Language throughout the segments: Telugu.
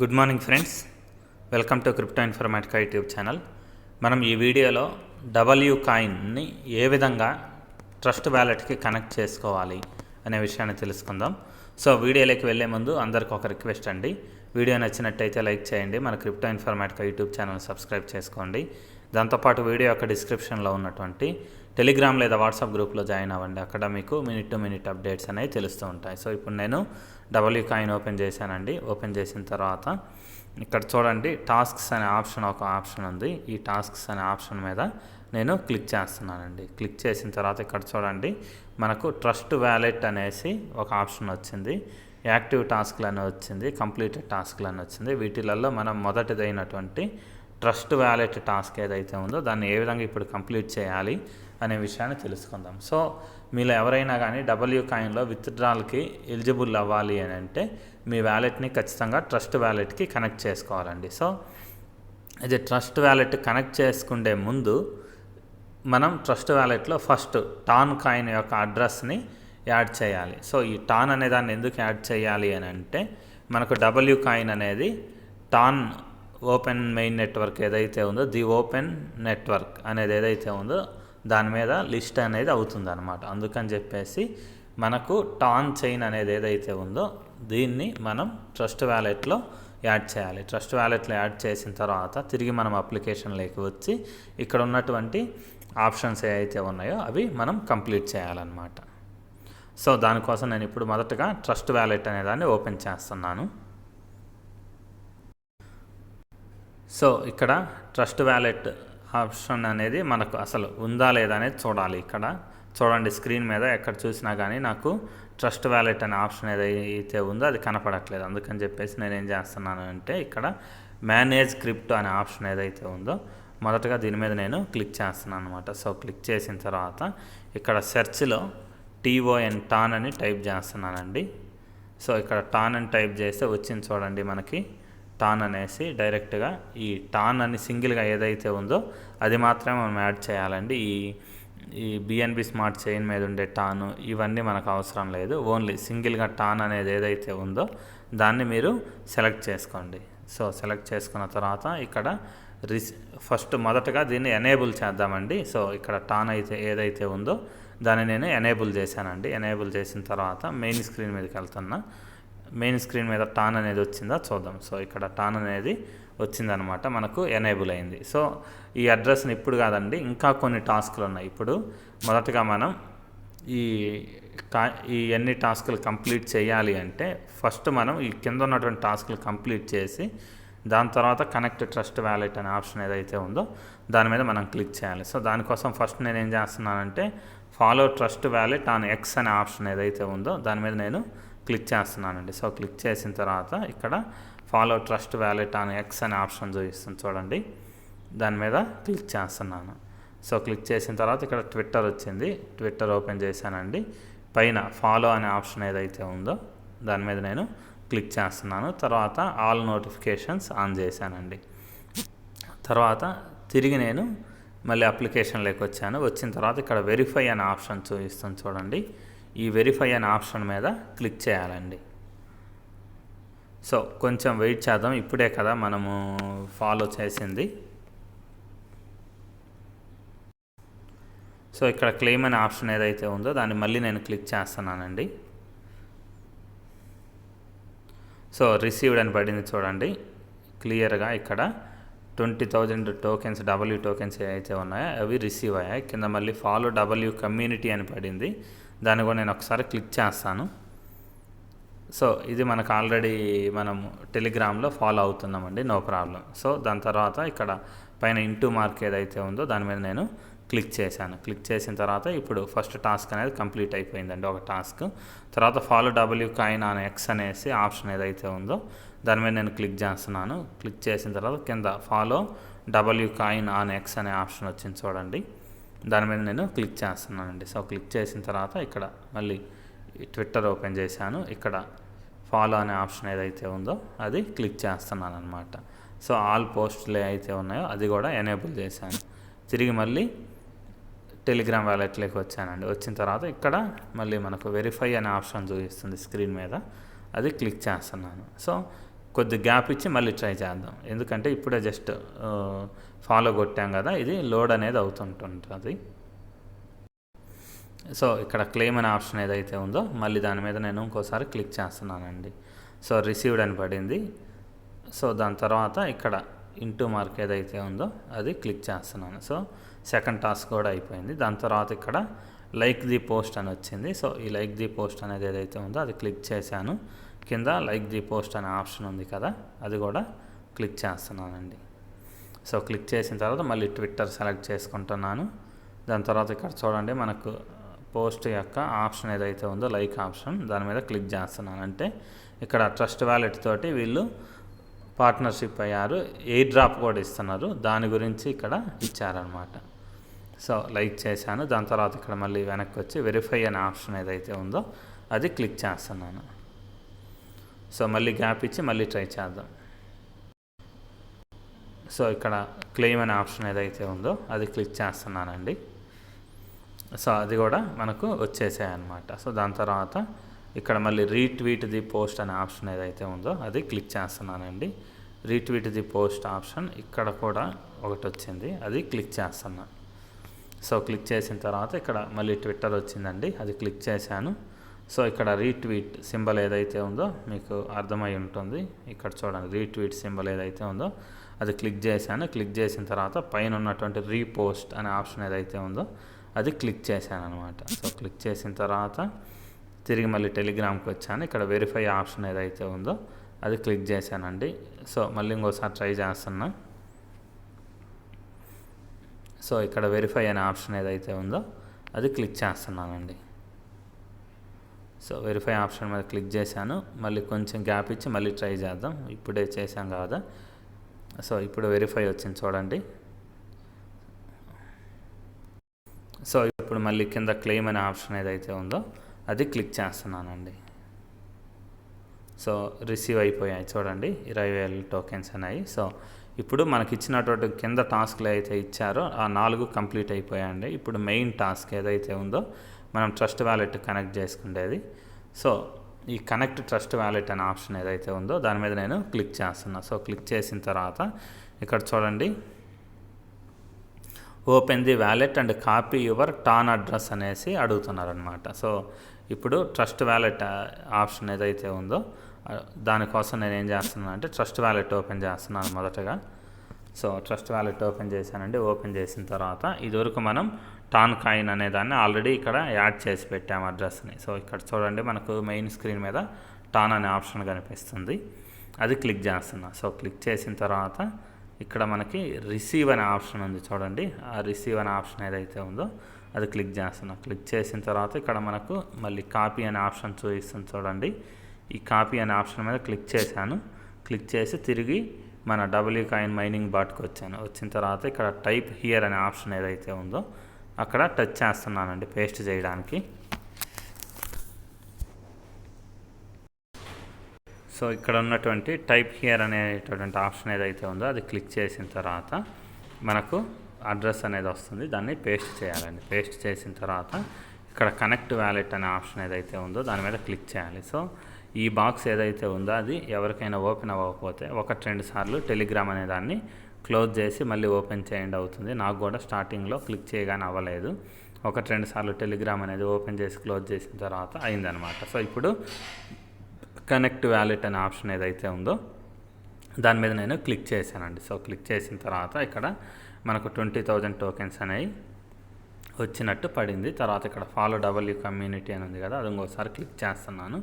Good morning friends, welcome to crypto Informatica YouTube channel. మనం ఈ వీడియోలో డబ్ల్యూ కాయిన్ని ఏ విధంగా ట్రస్ట్ వ్యాలెట్కి కనెక్ట్ చేసుకోవాలి అనే విషయాన్ని తెలుసుకుందాం. సో వీడియోలోకి వెళ్ళే ముందు అందరికి ఒక రిక్వెస్ట్ అండి, వీడియో నచ్చినట్టయితే లైక్ చేయండి, మన crypto Informatica YouTube channel subscribe చేసుకోండి. దాంతోపాటు వీడియో యొక్క డిస్క్రిప్షన్లో ఉన్నటువంటి టెలిగ్రామ్ లేదా వాట్సాప్ గ్రూప్లో జాయిన్ అవ్వండి, అక్కడ మీకు మినిట్ టు మినిట్ అప్డేట్స్ అనేవి తెలుస్తూ ఉంటాయి. సో ఇప్పుడు నేను డబ్ల్యూ కాయిన్ ఓపెన్ చేశానండి. ఓపెన్ చేసిన తర్వాత ఇక్కడ చూడండి, టాస్క్స్ అనే ఒక ఆప్షన్ ఉంది. ఈ టాస్క్స్ అనే ఆప్షన్ మీద నేను క్లిక్ చేస్తున్నానండి. క్లిక్ చేసిన తర్వాత ఇక్కడ చూడండి, మనకు ట్రస్ట్ వ్యాలెట్ అనేసి ఒక ఆప్షన్ వచ్చింది, యాక్టివ్ టాస్క్లు అని వచ్చింది, కంప్లీటెడ్ టాస్క్లు అని వచ్చింది. వీటిలలో మనం మొదటిదైనటువంటి ట్రస్ట్ వ్యాలెట్ టాస్క్ ఏదైతే ఉందో దాన్ని ఏ విధంగా ఇప్పుడు కంప్లీట్ చేయాలి అనే విషయాన్ని తెలుసుకుందాం. సో మీలో ఎవరైనా కానీ డబ్ల్యూ కాయిన్లో విత్డ్రాల్కి ఎలిజిబుల్ అవ్వాలి అని అంటే మీ వ్యాలెట్ని ఖచ్చితంగా ట్రస్ట్ వ్యాలెట్కి కనెక్ట్ చేసుకోవాలండి. సో ఇది ట్రస్ట్ వ్యాలెట్ కనెక్ట్ చేసుకునే ముందు మనం ట్రస్ట్ వ్యాలెట్లో ఫస్ట్ టాన్ కాయిన్ యొక్క అడ్రస్ని యాడ్ చేయాలి. సో ఈ టాన్ అనే దాన్ని ఎందుకు యాడ్ చేయాలి అని అంటే, మనకు డబ్ల్యూ కాయిన్ అనేది టాన్ ఓపెన్ మెయిన్ నెట్వర్క్ ఏదైతే ఉందో, ది ఓపెన్ నెట్వర్క్ అనేది ఏదైతే ఉందో దాని మీద లిస్ట్ అనేది అవుతుంది అనమాట. అందుకని చెప్పేసి మనకు టాన్ చైన్ అనేది ఏదైతే ఉందో దీన్ని మనం ట్రస్ట్ వ్యాలెట్లో యాడ్ చేయాలి. ట్రస్ట్ వ్యాలెట్లో యాడ్ చేసిన తర్వాత తిరిగి మనం అప్లికేషన్లోకి వచ్చి ఇక్కడ ఉన్నటువంటి ఆప్షన్స్ ఏవైతే ఉన్నాయో అవి మనం కంప్లీట్ చేయాలన్నమాట. సో దానికోసం నేను ఇప్పుడు మొదటగా ట్రస్ట్ వ్యాలెట్ అనే దాన్ని ఓపెన్ చేస్తున్నాను. సో ఇక్కడ ట్రస్ట్ వ్యాలెట్ ఆప్షన్ అనేది మనకు అసలు ఉందా లేదా అనేది చూడాలి. ఇక్కడ చూడండి, స్క్రీన్ మీద ఎక్కడ చూసినా కానీ నాకు ట్రస్ట్ వ్యాలెట్ అనే ఆప్షన్ ఏదైతే ఉందో అది కనపడట్లేదు. అందుకని చెప్పేసి నేను ఏం చేస్తున్నాను అంటే, ఇక్కడ మేనేజ్ క్రిప్టో అనే ఆప్షన్ ఏదైతే ఉందో మొదటగా దీని మీద నేను క్లిక్ చేస్తున్నాను అనమాట. సో క్లిక్ చేసిన తర్వాత ఇక్కడ సెర్చ్లో TON టాన్ అని టైప్ చేస్తున్నానండి. సో ఇక్కడ టాన్ అని టైప్ చేస్తే వచ్చింది చూడండి, మనకి టాన్ అనేసి డైరెక్ట్గా ఈ టాన్ అని సింగిల్గా ఏదైతే ఉందో అది మాత్రమే మనం యాడ్ చేయాలండి. ఈ BNB స్మార్ట్ చైన్ మీద ఉండే టాను ఇవన్నీ మనకు అవసరం లేదు. ఓన్లీ సింగిల్గా టాన్ అనేది ఏదైతే ఉందో దాన్ని మీరు సెలెక్ట్ చేసుకోండి. సో సెలెక్ట్ చేసుకున్న తర్వాత ఇక్కడ ఫస్ట్ మొదటగా దీన్ని ఎనేబుల్ చేద్దామండి. సో ఇక్కడ టాన్ అయితే ఏదైతే ఉందో దాన్ని నేను ఎనేబుల్ చేశానండి. ఎనేబుల్ చేసిన తర్వాత మెయిన్ స్క్రీన్ మీదకి వెళ్తున్నా. మెయిన్ స్క్రీన్ మీద టాన్ అనేది వచ్చిందా చూద్దాం. సో ఇక్కడ టాన్ అనేది వచ్చిందనమాట, మనకు ఎనేబుల్ అయింది. సో ఈ అడ్రస్ని ఇప్పుడు కాదండి, ఇంకా కొన్ని టాస్క్లు ఉన్నాయి. ఇప్పుడు మొదటగా మనం ఈ ఎన్ని టాస్కులు కంప్లీట్ చేయాలి అంటే, ఫస్ట్ మనం ఈ కింద ఉన్నటువంటి టాస్కులు కంప్లీట్ చేసి దాని తర్వాత కనెక్ట్ ట్రస్ట్ వ్యాలెట్ అనే ఆప్షన్ ఏదైతే ఉందో దాని మీద మనం క్లిక్ చేయాలి. సో దానికోసం ఫస్ట్ నేను ఏం చేస్తున్నానంటే, follow trust wallet on X అనే ఆప్షన్ ఏదైతే ఉందో దాని మీద నేను క్లిక్ చేస్తున్నానండి. సో క్లిక్ చేసిన తర్వాత ఇక్కడ follow trust wallet on X అనే ఆప్షన్ చూపిస్తుంది చూడండి, దాని మీద క్లిక్ చేస్తున్నాను. సో క్లిక్ చేసిన తర్వాత ఇక్కడ ట్విట్టర్ వచ్చింది, ట్విట్టర్ ఓపెన్ చేశానండి. పైన ఫాలో అనే ఆప్షన్ ఏదైతే ఉందో దాని మీద నేను క్లిక్ చేస్తున్నాను. తర్వాత ఆల్ నోటిఫికేషన్స్ ఆన్ చేశానండి. తర్వాత తిరిగి నేను మళ్ళీ అప్లికేషన్లోకి వచ్చాను. వచ్చిన తర్వాత ఇక్కడ వెరిఫై అనే ఆప్షన్ చూపిస్తుంది చూడండి, ఈ వెరిఫై అనే ఆప్షన్ మీద క్లిక్ చేయాలండి. సో కొంచెం వెయిట్ చేద్దాం, ఇప్పుడే కదా మనము ఫాలో చేసింది. సో ఇక్కడ క్లెయిమ్ అనే ఆప్షన్ ఏదైతే ఉందో దాన్ని మళ్ళీ నేను క్లిక్ చేస్తున్నానండి. సో రిసీవ్డ్ అని పడింది చూడండి క్లియర్గా. ఇక్కడ 20,000 టోకెన్స్ డబ్ల్యూ టోకెన్స్ ఏవైతే ఉన్నాయో అవి రిసీవ్ అయ్యాయి. కింద మళ్ళీ ఫాలో డబ్ల్యూ కమ్యూనిటీ అని పడింది, దాన్ని కూడా నేను ఒకసారి క్లిక్ చేస్తాను. సో ఇది మనకు ఆల్రెడీ మనం టెలిగ్రామ్లో ఫాలో అవుతున్నామండి, నో ప్రాబ్లం. సో దాని తర్వాత ఇక్కడ పైన ఇంటూ మార్క్ ఏదైతే ఉందో దాని మీద నేను క్లిక్ చేశాను. క్లిక్ చేసిన తర్వాత ఇప్పుడు ఫస్ట్ టాస్క్ అనేది కంప్లీట్ అయిపోయిందండి, ఒక టాస్క్. తర్వాత follow W coin on X అనేసి ఆప్షన్ ఏదైతే ఉందో దాని మీద నేను క్లిక్ చేస్తున్నాను. క్లిక్ చేసిన తర్వాత కింద follow W coin on X అనే ఆప్షన్ వచ్చింది చూడండి, దాని మీద నేను క్లిక్ చేస్తున్నానండి. సో క్లిక్ చేసిన తర్వాత ఇక్కడ మళ్ళీ ట్విట్టర్ ఓపెన్ చేశాను. ఇక్కడ ఫాలో అనే ఆప్షన్ ఏదైతే ఉందో అది క్లిక్ చేస్తున్నాను అనమాట. సో ఆల్ పోస్టులు అయితే ఉన్నాయో అది కూడా ఎనేబుల్ చేశాను. తిరిగి మళ్ళీ టెలిగ్రామ్ వ్యాలెట్లోకి వచ్చానండి. వచ్చిన తర్వాత ఇక్కడ మళ్ళీ మనకు వెరిఫై అనే ఆప్షన్ చూపిస్తుంది స్క్రీన్ మీద, అది క్లిక్ చేస్తున్నాను. సో కొద్ది గ్యాప్ ఇచ్చి మళ్ళీ ట్రై చేద్దాం. ఎందుకంటే ఇప్పుడే జస్ట్ ఫాలో కొట్టాం కదా, ఇది లోడ్ అనేది అవుతుంటుంది. సో ఇక్కడ క్లెయిమ్ అనే ఆప్షన్ ఏదైతే ఉందో మళ్ళీ దాని మీద నేను ఇంకోసారి క్లిక్ చేస్తున్నానండి. సో రిసీవ్డ్ అని పడింది. సో దాని తర్వాత ఇక్కడ ఇంటూ మార్క్ ఏదైతే ఉందో అది క్లిక్ చేస్తున్నాను. సో సెకండ్ టాస్క్ కూడా అయిపోయింది. దాని తర్వాత ఇక్కడ లైక్ ది పోస్ట్ అని వచ్చింది. సో ఈ లైక్ ది పోస్ట్ అనేది ఏదైతే ఉందో అది క్లిక్ చేశాను. కింద లైక్ ది పోస్ట్ అనే ఆప్షన్ ఉంది కదా, అది కూడా క్లిక్ చేస్తున్నానండి. సో క్లిక్ చేసిన తర్వాత మళ్ళీ ట్విట్టర్ సెలెక్ట్ చేసుకుంటున్నాను. దాని తర్వాత ఇక్కడ చూడండి మనకు పోస్ట్ యొక్క ఆప్షన్ ఏదైతే ఉందో లైక్ ఆప్షన్, దాని మీద క్లిక్ చేస్తున్నాను. అంటే ఇక్కడ ట్రస్ట్ వ్యాలెట్ తోటి వీళ్ళు పార్ట్నర్షిప్ అయ్యారు, ఎయిర్ డ్రాప్ కూడా ఇస్తున్నారు, దాని గురించి ఇక్కడ ఇచ్చారనమాట. సో లైక్ చేశాను. దాని తర్వాత ఇక్కడ మళ్ళీ వెనక్కి వచ్చి వెరిఫై అనే ఆప్షన్ ఏదైతే ఉందో అది క్లిక్ చేస్తున్నాను. సో మళ్ళీ గ్యాప్ ఇచ్చి మళ్ళీ ట్రై చేద్దాం. సో ఇక్కడ క్లెయిమ్ అనే ఆప్షన్ ఏదైతే ఉందో అది క్లిక్ చేస్తున్నానండి. సో అది కూడా మనకు వచ్చేసాయి అన్నమాట. సో దాని తర్వాత ఇక్కడ మళ్ళీ రీట్వీట్ ది పోస్ట్ అనే ఆప్షన్ ఏదైతే ఉందో అది క్లిక్ చేస్తున్నానండి. రీట్వీట్ ది పోస్ట్ ఆప్షన్ ఇక్కడ కూడా ఒకటి వచ్చింది, అది క్లిక్ చేస్తున్నా. సో క్లిక్ చేసిన తర్వాత ఇక్కడ మళ్ళీ ట్విట్టర్ వచ్చిందండి, అది క్లిక్ చేశాను. సో ఇక్కడ రీట్వీట్ సింబల్ ఏదైతే ఉందో మీకు అర్థమై ఉంటుంది. ఇక్కడ చూడండి రీట్వీట్ సింబల్ ఏదైతే ఉందో అది క్లిక్ చేశాను. క్లిక్ చేసిన తర్వాత పైన ఉన్నటువంటి రీపోస్ట్ అనే ఆప్షన్ ఏదైతే ఉందో అది క్లిక్ చేశాను అనమాట. సో క్లిక్ చేసిన తర్వాత తిరిగి మళ్ళీ టెలిగ్రామ్కి వచ్చాను. ఇక్కడ వెరిఫై ఆప్షన్ ఏదైతే ఉందో అది క్లిక్ చేశానండి. సో మళ్ళీ ఇంకోసారి ట్రై చేస్తున్నా. సో ఇక్కడ వెరిఫై అనే ఆప్షన్ ఏదైతే ఉందో అది క్లిక్ చేస్తున్నానండి. సో వెరిఫై ఆప్షన్ మీద క్లిక్ చేశాను. మళ్ళీ కొంచెం గ్యాప్ ఇచ్చి మళ్ళీ ట్రై చేద్దాం, ఇప్పుడే చేశాం కదా. సో ఇప్పుడు వెరిఫై వచ్చింది చూడండి. సో ఇప్పుడు మళ్ళీ కింద క్లెయిమ్ అనే ఆప్షన్ ఏదైతే ఉందో అది క్లిక్ చేస్తున్నానండి. సో రిసీవ్ అయిపోయాయి చూడండి, 20,000 టోకెన్స్ అనేవి. సో ఇప్పుడు మనకి ఇచ్చినటువంటి కింద టాస్క్లు అయితే ఇచ్చారో ఆ 4 కంప్లీట్ అయిపోయాయండి. ఇప్పుడు మెయిన్ టాస్క్ ఏదైతే ఉందో మనం ట్రస్ట్ వ్యాలెట్ కనెక్ట్ చేసుకునేది. సో ఈ కనెక్ట్ ట్రస్ట్ వ్యాలెట్ అనే ఆప్షన్ ఏదైతే ఉందో దాని మీద నేను క్లిక్ చేస్తున్నా. సో క్లిక్ చేసిన తర్వాత ఇక్కడ చూడండి open the wallet and copy your ton address అనేసి అడుగుతున్నారనమాట. సో ఇప్పుడు ట్రస్ట్ వ్యాలెట్ ఆప్షన్ ఏదైతే ఉందో దానికోసం నేను ఏం చేస్తున్నాను అంటే ట్రస్ట్ వ్యాలెట్ ఓపెన్ చేస్తున్నాను మొదటగా. సో ట్రస్ట్ వ్యాలెట్ ఓపెన్ చేశానండి. ఓపెన్ చేసిన తర్వాత ఇదివరకు మనం టాన్ కాయిన్ అనే దాన్ని ఆల్రెడీ ఇక్కడ యాడ్ చేసి పెట్టాము అడ్రస్ని. సో ఇక్కడ చూడండి మనకు మెయిన్ స్క్రీన్ మీద టాన్ అనే ఆప్షన్ కనిపిస్తుంది, అది క్లిక్ చేస్తున్నా. సో క్లిక్ చేసిన తర్వాత ఇక్కడ మనకి రిసీవ్ అనే ఆప్షన్ ఉంది చూడండి, ఆ రిసీవ్ అనే ఆప్షన్ ఏదైతే ఉందో అది క్లిక్ చేస్తున్నా. క్లిక్ చేసిన తర్వాత ఇక్కడ మనకు మళ్ళీ కాపీ అనే ఆప్షన్ చూపిస్తుంది చూడండి. ఈ కాపీ అనే ఆప్షన్ మీద క్లిక్ చేశాను. క్లిక్ చేసి తిరిగి మన డబ్ల్యూ కాయిన్ మైనింగ్ బాట్కి వచ్చాను. వచ్చిన తర్వాత ఇక్కడ టైప్ హియర్ అనే ఆప్షన్ ఏదైతే ఉందో అక్కడ టచ్ చేస్తున్నానండి పేస్ట్ చేయడానికి. సో ఇక్కడ ఉన్నటువంటి టైప్ హియర్ అనేటటువంటి ఆప్షన్ ఏదైతే ఉందో అది క్లిక్ చేసిన తర్వాత మనకు అడ్రస్ అనేది వస్తుంది, దాన్ని పేస్ట్ చేయాలండి. పేస్ట్ చేసిన తర్వాత ఇక్కడ కనెక్ట్ వ్యాలెట్ అనే ఆప్షన్ ఏదైతే ఉందో దాని మీద క్లిక్ చేయాలి. సో ఈ బాక్స్ ఏదైతే ఉందో అది ఎవరికైనా ఓపెన్ అవ్వకపోతే 1-2 సార్లు టెలిగ్రామ్ అనే దాన్ని క్లోజ్ చేసి మళ్ళీ ఓపెన్ చేయండి అవుతుంది. నాకు కూడా స్టార్టింగ్లో క్లిక్ చేయగానే అవ్వలేదు. 1-2 సార్లు టెలిగ్రామ్ అనేది ఓపెన్ చేసి క్లోజ్ చేసిన తర్వాత అయిందనమాట. సో ఇప్పుడు కనెక్ట్ వ్యాలెట్ అనే ఆప్షన్ ఏదైతే ఉందో దాని మీద నేను క్లిక్ చేశానండి. సో క్లిక్ చేసిన తర్వాత ఇక్కడ మనకు 20,000 టోకెన్స్ అనేవి వచ్చినట్టు పడింది. తర్వాత ఇక్కడ ఫాలో డబ్ల్యూ కమ్యూనిటీ అని ఉంది కదా, అది ఇంకోసారి క్లిక్ చేస్తున్నాను.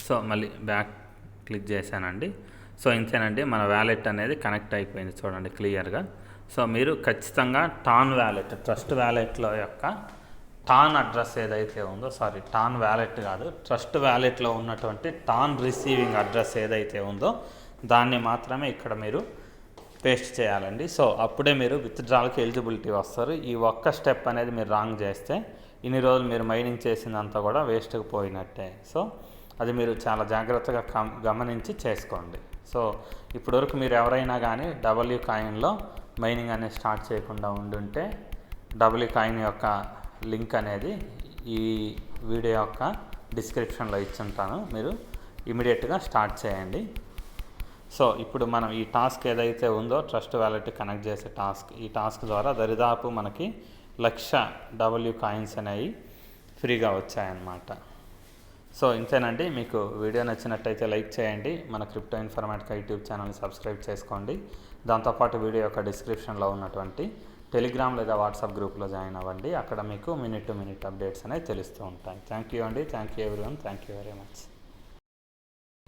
సో మళ్ళీ బ్యాక్ క్లిక్ చేశానండి. సో ఇంతేనండి, మన వ్యాలెట్ అనేది కనెక్ట్ అయిపోయింది చూడండి క్లియర్గా. సో మీరు ఖచ్చితంగా టాన్ వ్యాలెట్ ట్రస్ట్ వ్యాలెట్లో యొక్క టాన్ అడ్రస్ ఏదైతే ఉందో టాన్ వ్యాలెట్ కాదు, ట్రస్ట్ వ్యాలెట్లో ఉన్నటువంటి టాన్ రిసీవింగ్ అడ్రస్ ఏదైతే ఉందో దాన్ని మాత్రమే ఇక్కడ మీరు పేస్ట్ చేయాలండి. సో అప్పుడే మీరు విత్డ్రాల్కి ఎలిజిబిలిటీ వస్తారు. ఈ ఒక్క స్టెప్ అనేది మీరు రాంగ్ చేస్తే ఇన్ని రోజులు మీరు మైనింగ్ చేసిందంతా కూడా వేస్ట్గా పోయినట్టే. సో అది మీరు చాలా జాగ్రత్తగా గమనించి చేసుకోండి. సో ఇప్పటివరకు మీరు ఎవరైనా కానీ డబ్ల్యూ కాయిన్లో మైనింగ్ అనేది స్టార్ట్ చేయకుండా ఉండుంటే డబ్ల్యూ కాయిన్ యొక్క లింక్ అనేది ఈ వీడియో యొక్క డిస్క్రిప్షన్లో ఇచ్చుంటాను, మీరు ఇమీడియట్గా స్టార్ట్ చేయండి. సో ఇప్పుడు మనం ఈ టాస్క్ ఏదైతే ఉందో ట్రస్ట్ వ్యాలెట్ కనెక్ట్ చేసే టాస్క్, ఈ టాస్క్ ద్వారా దరిదాపు మనకి 1,00,000 డబ్ల్యూ కాయిన్స్ అనేవి ఫ్రీగా వచ్చాయన్నమాట. సో ఇంతేనండి. మీకు వీడియో నచ్చినట్టయితే లైక్ చేయండి, మన క్రిప్టో ఇన్ఫర్మేటికా యూట్యూబ్ ఛానల్ని సబ్స్క్రైబ్ చేసుకోండి. దాంతోపాటు వీడియో యొక్క డిస్క్రిప్షన్లో ఉన్నటువంటి టెలిగ్రామ్ లేదా వాట్సాప్ గ్రూప్లో జాయిన్ అవ్వండి. అక్కడ మీకు మినిట్ టు మినిట్ అప్డేట్స్ అనేవి తెలుస్తూ ఉంటాయి. థ్యాంక్ యూ అండి. Thank you everyone. Thank you very much.